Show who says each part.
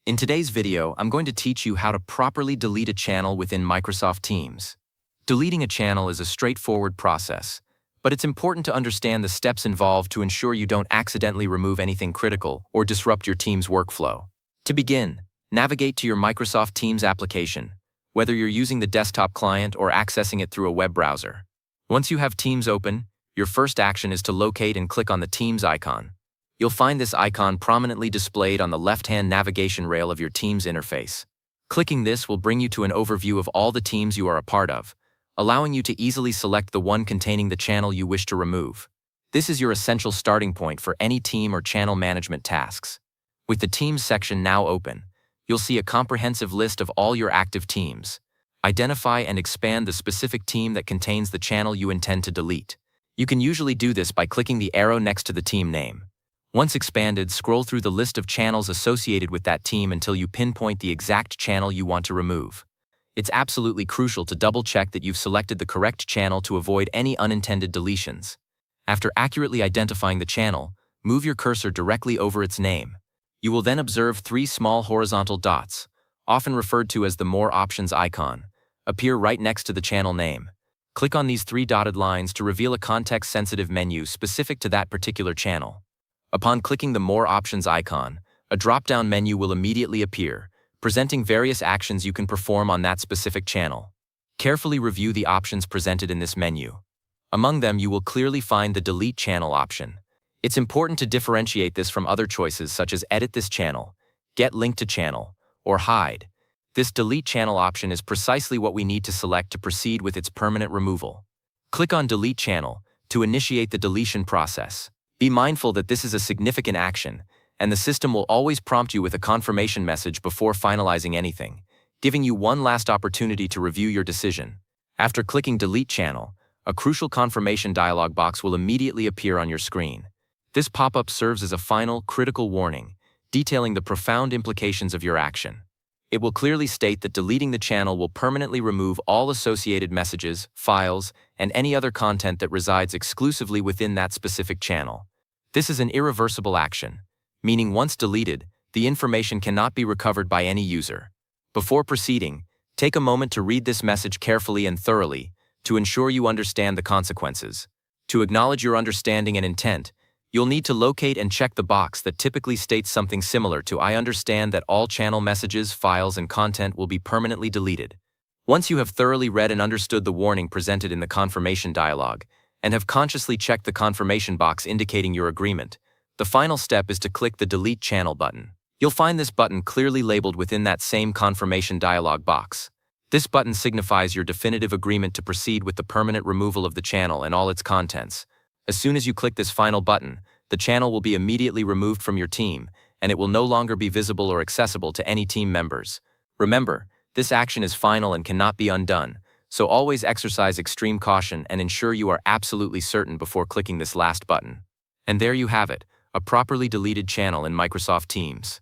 Speaker 1: In today's video, I'm going to teach you how to properly delete a channel within Microsoft Teams. Deleting a channel is a straightforward process, but it's important to understand the steps involved to ensure you don't accidentally remove anything critical or disrupt your team's workflow. To begin, navigate to your Microsoft Teams application, whether you're using the desktop client or accessing it through a web browser. Once you have Teams open, your first action is to locate and click on the Teams icon. You'll find this icon prominently displayed on the left-hand navigation rail of your Teams interface. Clicking this will bring you to an overview of all the teams you are a part of, allowing you to easily select the one containing the channel you wish to remove. This is your essential starting point for any team or channel management tasks. With the Teams section now open, you'll see a comprehensive list of all your active teams. Identify and expand the specific team that contains the channel you intend to delete. You can usually do this by clicking the arrow next to the team name. Once expanded, scroll through the list of channels associated with that team until you pinpoint the exact channel you want to remove. It's absolutely crucial to double-check that you've selected the correct channel to avoid any unintended deletions. After accurately identifying the channel, move your cursor directly over its name. You will then observe three small horizontal dots, often referred to as the More Options icon, appear right next to the channel name. Click on these three dotted lines to reveal a context-sensitive menu specific to that particular channel. Upon clicking the More Options icon, a drop-down menu will immediately appear, presenting various actions you can perform on that specific channel. Carefully review the options presented in this menu. Among them, you will clearly find the Delete Channel option. It's important to differentiate this from other choices such as Edit this channel, Get link to channel, or Hide. This Delete Channel option is precisely what we need to select to proceed with its permanent removal. Click on Delete Channel to initiate the deletion process. Be mindful that this is a significant action, and the system will always prompt you with a confirmation message before finalizing anything, giving you one last opportunity to review your decision. After clicking Delete Channel, a crucial confirmation dialog box will immediately appear on your screen. This pop-up serves as a final, critical warning, detailing the profound implications of your action. It will clearly state that deleting the channel will permanently remove all associated messages, files, and any other content that resides exclusively within that specific channel. This is an irreversible action, meaning once deleted, the information cannot be recovered by any user. Before proceeding, take a moment to read this message carefully and thoroughly to ensure you understand the consequences. To acknowledge your understanding and intent, you'll need to locate and check the box that typically states something similar to "I understand that all channel messages, files, and content will be permanently deleted." Once you have thoroughly read and understood the warning presented in the confirmation dialog, and have consciously checked the confirmation box indicating your agreement, the final step is to click the Delete Channel button. You'll find this button clearly labeled within that same confirmation dialog box. This button signifies your definitive agreement to proceed with the permanent removal of the channel and all its contents. As soon as you click this final button, the channel will be immediately removed from your team, and it will no longer be visible or accessible to any team members. Remember, this action is final and cannot be undone, so always exercise extreme caution and ensure you are absolutely certain before clicking this last button. And there you have it, a properly deleted channel in Microsoft Teams.